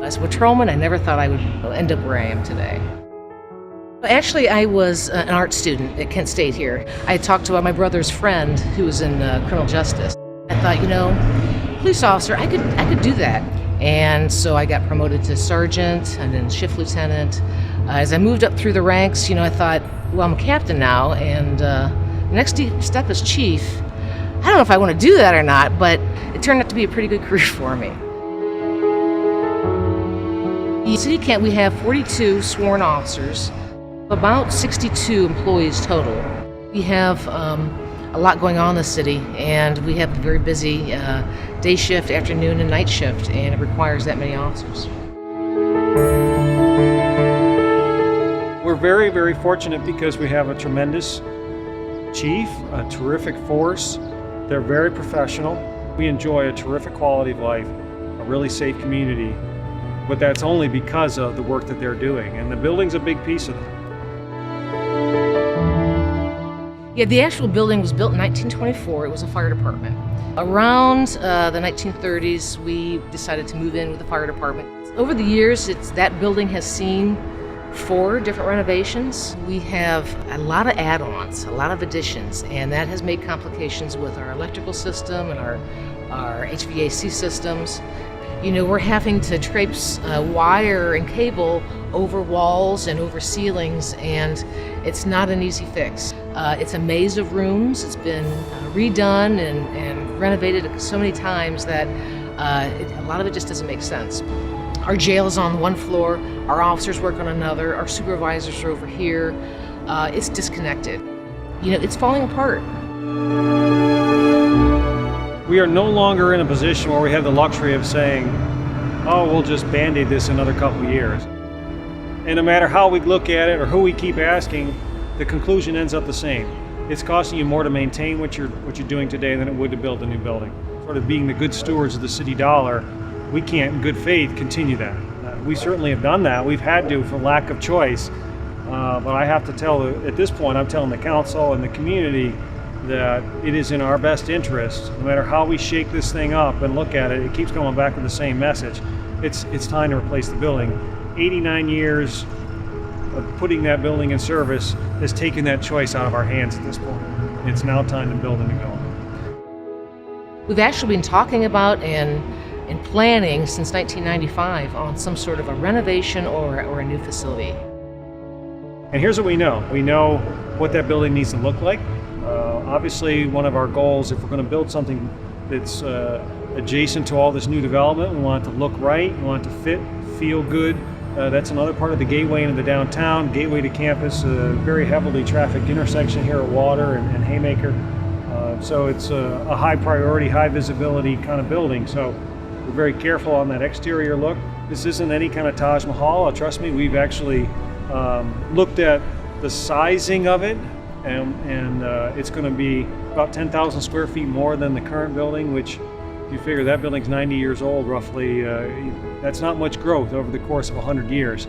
As a patrolman, I never thought I would end up where I am today. Actually, I was an art student at Kent State here. I had talked to my brother's friend who was in criminal justice. I thought, police officer, I could do that. And so I got promoted to sergeant and then shift lieutenant. As I moved up through the ranks, I thought, well, I'm a captain now, and the next step is chief. I don't know if I want to do that or not, but it turned out to be a pretty good career for me. In City Kent, we have 42 sworn officers, about 62 employees total. We have a lot going on in the city, and we have a very busy day shift, afternoon, and night shift, and it requires that many officers. We're very, very fortunate because we have a tremendous chief, a terrific force. They're very professional. We enjoy a terrific quality of life, a really safe community, but that's only because of the work that they're doing, and the building's a big piece of it. Yeah, the actual building was built in 1924. It was a fire department. Around the 1930s, we decided to move in with the fire department. Over the years, that building has seen 4 different renovations. We have a lot of add-ons, a lot of additions, and that has made complications with our electrical system and our HVAC systems. We're having to traipse wire and cable over walls and over ceilings, and it's not an easy fix. It's a maze of rooms. It's been redone and renovated so many times that a lot of it just doesn't make sense. Our jail is on one floor, our officers work on another, our supervisors are over here. It's disconnected. It's falling apart. We are no longer in a position where we have the luxury of saying, oh, we'll just Band-Aid this another couple of years. And no matter how we look at it or who we keep asking, the conclusion ends up the same. It's costing you more to maintain what you're doing today than it would to build a new building. Sort of being the good stewards of the city dollar, we can't in good faith continue that. We certainly have done that. We've had to for lack of choice. But I have to tell, at this point, I'm telling the council and the community that it is in our best interest, no matter how we shake this thing up and look at it, it keeps coming back with the same message. It's time to replace the building. 89 years of putting that building in service has taken that choice out of our hands at this point. It's now time to build a new building. We've actually been talking about and planning since 1995 on some sort of a renovation or a new facility. And here's what we know. We know what that building needs to look like. Obviously, one of our goals, if we're going to build something that's adjacent to all this new development, we want it to look right, we want it to fit, feel good. That's another part of the gateway into the downtown, gateway to campus, a very heavily trafficked intersection here at Water and Haymaker. So it's a high priority, high visibility kind of building. So we're very careful on that exterior look. This isn't any kind of Taj Mahal. Trust me, we've actually looked at the sizing of it, and it's going to be about 10,000 square feet more than the current building, which if you figure that building's 90 years old roughly, that's not much growth over the course of 100 years.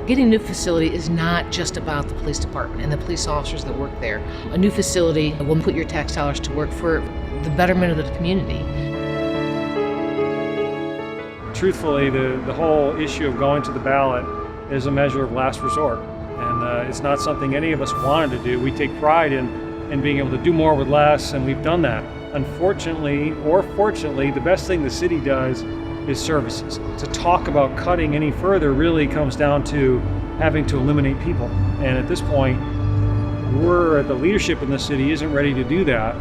Getting a new facility is not just about the police department and the police officers that work there. A new facility will put your tax dollars to work for the betterment of the community. Truthfully, the whole issue of going to the ballot is a measure of last resort, and it's not something any of us wanted to do. We take pride in being able to do more with less, and we've done that. Unfortunately, or fortunately, the best thing the city does is services. To talk about cutting any further really comes down to having to eliminate people. And at this point, the leadership in the city isn't ready to do that.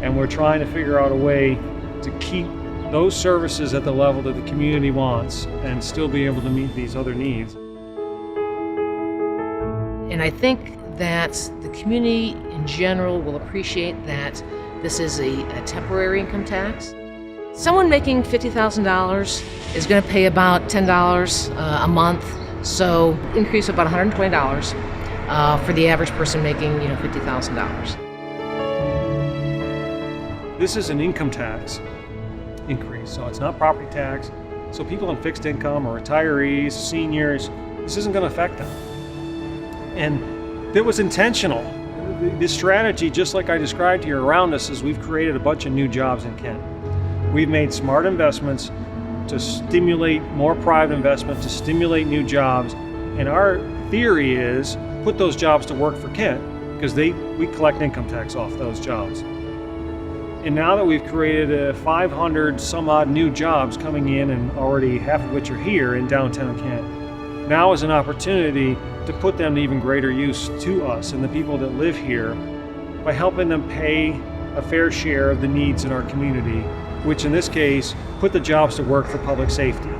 And we're trying to figure out a way to keep those services at the level that the community wants and still be able to meet these other needs. And I think that the community in general will appreciate that this is a temporary income tax. Someone making $50,000 is going to pay about $10 a month, so increase of about $120 for the average person making $50,000. This is an income tax increase, so it's not property tax. So people on fixed income or retirees, seniors, this isn't going to affect them. And it was intentional. The strategy, just like I described here around us, is we've created a bunch of new jobs in Kent. We've made smart investments to stimulate more private investment, to stimulate new jobs. And our theory is put those jobs to work for Kent, because we collect income tax off those jobs. And now that we've created 500 some odd new jobs coming in, and already half of which are here in downtown Kent, now is an opportunity to put them to even greater use to us and the people that live here by helping them pay a fair share of the needs in our community, which in this case put the jobs to work for public safety.